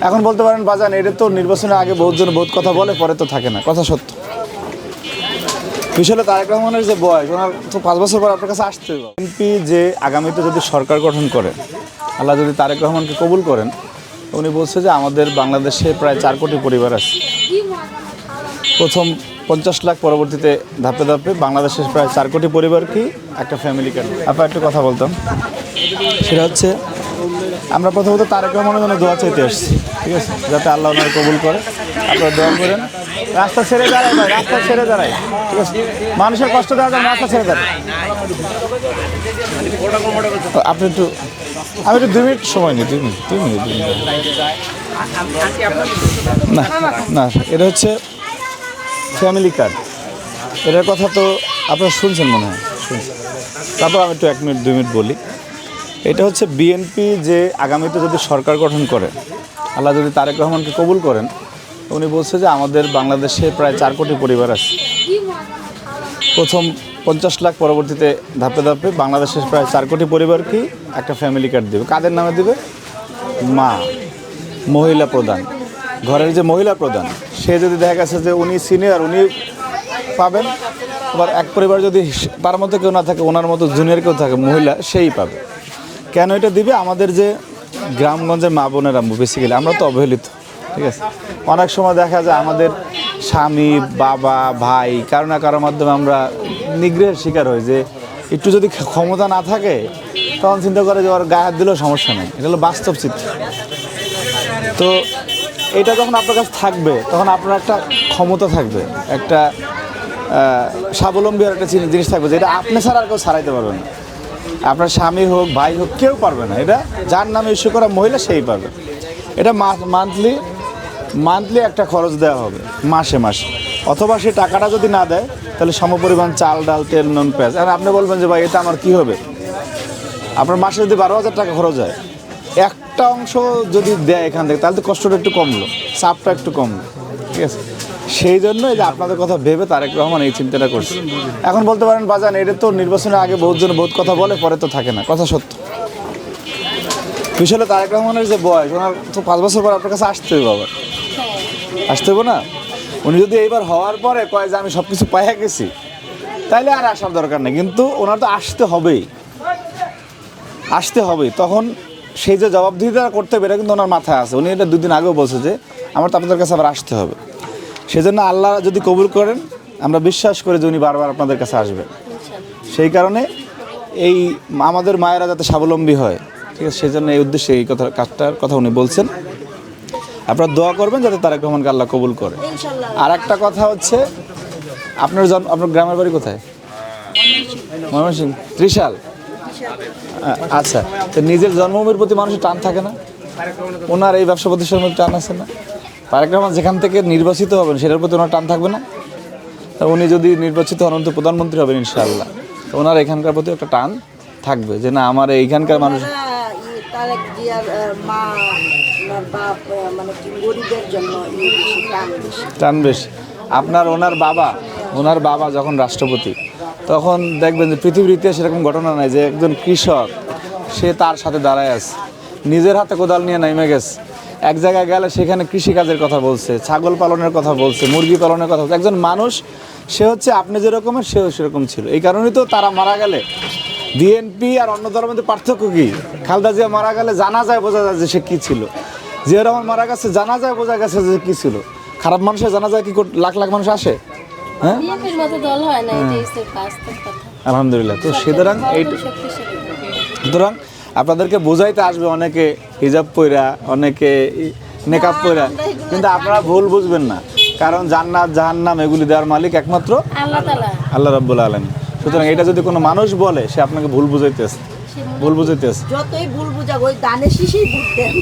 এখন বলতে পারেন বাজান এটা তো নির্বাচনের আগে বহুতজন বহুত কথা বলে, পরে তো থাকে না, কথা সত্য। বিষয়টা তারেক রহমানের যে বয়স, ওনার তো 5 বছর পর আপনার কাছে আসতে হবে। বিএনপি যে আগামীতে যদি সরকার গঠন করে, আল্লাহ যদি তারেক রহমানকে কবুল করেন, উনি বলছে যে আমাদের বাংলাদেশে প্রায় 4 কোটি পরিবার আছে। প্রথম 50 লাখ, পরবর্তীতে ধাপে ধাপে বাংলাদেশের প্রায় 4 কোটি পরিবার কি একটা ফ্যামিলি কার্ড। আপনার একটু কথা বলতাম, সেটা হচ্ছে আমরা প্রথমত তারেক রহমানের জন্য দোয়া চাইতে আসছি, ঠিক আছে, যাতে আল্লাহ ওনার কবুল করে। আপনারা দোয়া করেন, রাস্তা ছেড়ে দাঁড়ায় ভাই, রাস্তা ছেড়ে দাঁড়ায়, ঠিক আছে, মানুষের কষ্ট দেওয়া যায়, রাস্তা ছেড়ে দাঁড়ায়। আপনি একটু, আমি একটু 2 মিনিট সময় নিই, 2 মিনিট না না, এটা হচ্ছে ফ্যামিলি কার্ড। এটার কথা তো আপনারা শুনছেন মনে হয়, শুনছেন। তারপর আমি একটু 1 মিনিট 2 মিনিট বলি। এটা হচ্ছে বিএনপি যে আগামীতে যদি সরকার গঠন করে, আল্লাহ যদি তারেক রহমানকে কবুল করেন, উনি বলছে যে আমাদের বাংলাদেশে প্রায় 4 কোটি পরিবার আছে। প্রথম 50 লাখ, পরবর্তীতে ধাপে ধাপে বাংলাদেশের প্রায় 4 কোটি পরিবার কি একটা ফ্যামিলি কার্ড দেবে। কাদের নামে দেবে? মা, মহিলা প্রধান, ঘরের যে মহিলা প্রধান, সে যদি দেখা গেছে যে উনি সিনিয়র, উনি পাবেন। আবার এক পরিবার যদি তার মতো কেউ না থাকে, ওনার মতো জুনিয়র কেউ থাকে মহিলা, সেই পাবে। কেন এটা দিবে? আমাদের যে গ্রামগঞ্জের মা বোনেরা, বেসিক্যালি আমরা তো অবহেলিত, ঠিক আছে। অনেক সময় দেখা যায় আমাদের স্বামী, বাবা, ভাই কারো না কারোর মাধ্যমে আমরা নিগ্রহের শিকার হই, যে একটু যদি ক্ষমতা না থাকে তখন চিন্তা করে যে ওর গায়ে হাত দিলেও সমস্যা নেই। এটা হলো বাস্তব চিত্র। তো এটা যখন আপনার কাছে থাকবে, তখন আপনার একটা ক্ষমতা থাকবে, একটা স্বাবলম্বী একটা জিনিস থাকবে, যেটা আপনি ছাড়া আর কেউ ছাড়াইতে পারবে না। আপনার স্বামী হোক, ভাই হোক, কেউ পারবে না। এটা যার নামে ইস্যু করা মহিলা, সেই পারবে। এটা মান্থলি একটা খরচ দেওয়া হবে, মাসে মাসে। অথবা সে টাকাটা যদি না দেয়, তাহলে সমপরিমাণ চাল, ডাল, তেল, নুন, পেঁয়াজ। আর আপনি বলবেন যে ভাই এটা আমার কি হবে? আপনার মাসে যদি 12,000 টাকা খরচ হয়, একটা অংশ যদি দেয় এখান থেকে, তাহলে তো কষ্টটা একটু কমলো, চাপটা একটু কমলো, ঠিক আছে। সেই জন্য এই যে আপনাদের কথা ভেবে তারেক রহমান এই চিন্তাটা করছে। এখন বলতে পারেন বাজান এটা তো নির্বাচনের আগে বহুতজন বহুত কথা বলে, পরে তো থাকে না, কথা সত্য। বিষয়টা তারেক রহমানের যে বয়স, ওনার তো 5 বছর পর আপনার কাছে আসতে হবে, আবার আসতে হবে না? উনি যদি এইবার হওয়ার পরে কয় যে আমি সব কিছু পাইয়া গেছি, তাইলে আর আসার দরকার নেই। কিন্তু ওনার তো আসতে হবেই। তখন সেই যে জবাবদিহিতা করতে হবে, এটা কিন্তু ওনার মাথায় আছে। উনি এটা 2 দিন আগেও বলছে যে আমার তো আপনাদের কাছে আবার আসতে হবে। সেজন্য আল্লাহ যদি কবুল করেন, আমরা বিশ্বাস করি যে উনি বারবার আপনাদের কাছে আসবেন। সেই কারণে এই আমাদের মায়েরা যাতে স্বাবলম্বী হয়, ঠিক আছে, সেই জন্য এই উদ্দেশ্যে এই কাজটার কথা উনি বলছেন। আপনারা দোয়া করবেন যাতে তারেক রহমানকে আল্লাহ কবুল করে। আর একটা কথা হচ্ছে, আপনার গ্রামের বাড়ি কোথায়? ময়মনসিংহ, ত্রিশাল। আচ্ছা, তো নিজের জন্মভূমির প্রতি মানুষের টান থাকে না? ওনার এই ব্যবসা প্রতিষ্ঠানের মধ্যে টান আছে না? তারেক রহমান যেখান থেকে নির্বাচিত হবেন, সেটার প্রতি ওনার টান থাকবে না? উনি যদি নির্বাচিত হন, তো প্রধানমন্ত্রী হবেন ইনশাআল্লাহ, তো ওনার এখানকার প্রতি একটা টান থাকবে, যে না আমার এইখানকার মানুষ টান বেশি। ওনার বাবা যখন রাষ্ট্রপতি, তখন দেখবেন যে পৃথিবীর ইতিহাসে সেরকম ঘটনা নাই যে একজন কৃষক সে তার সাথে দাঁড়ায় আছে, নিজের হাতে কোদাল নিয়ে নেমে গেছে, এক জায়গায় গেলে সেখানে কৃষিকাজের কথা বলছে, ছাগল পালনের কথা বলছে, মুরগি পালনের কথা বলছে। একজন মানুষ, সে হচ্ছে আপনি যেরকমের, সেও সেরকম ছিল। এই কারণেই তো তারা মারা গেলে, বিএনপি আর অন্য দলের মধ্যে পার্থক্য কি? খালেদা জিয়া মারা গেলে জানা যায়, বোঝা যায় যে সে কী ছিল। জিয়া রহমান মারা গেছে, জানা যায়, বোঝা গেছে যে কী ছিল। খারাপ মানুষের জানা যায় কি লাখ লাখ মানুষ আসে? হ্যাঁ, আলহামদুলিল্লাহ। তো সুতরাং আপনাদেরকে বোঝাইতে আসবে অনেকে হিজাব পইরা, অনেকে নেকাব পইরা, কিন্তু আপনারা ভুল বুঝবেন না, কারণ জান্নাত জাহান্নাম এগুলি দেওয়ার মালিক একমাত্র আল্লাহ রাব্বুল আলামিন। সুতরাং এটা যদি কোনো মানুষ বলে, সে আপনাকে ভুল বুঝাইতেছে। যতই ভুল বুঝাবো, ওই দানের শীষেই ভোট দেন।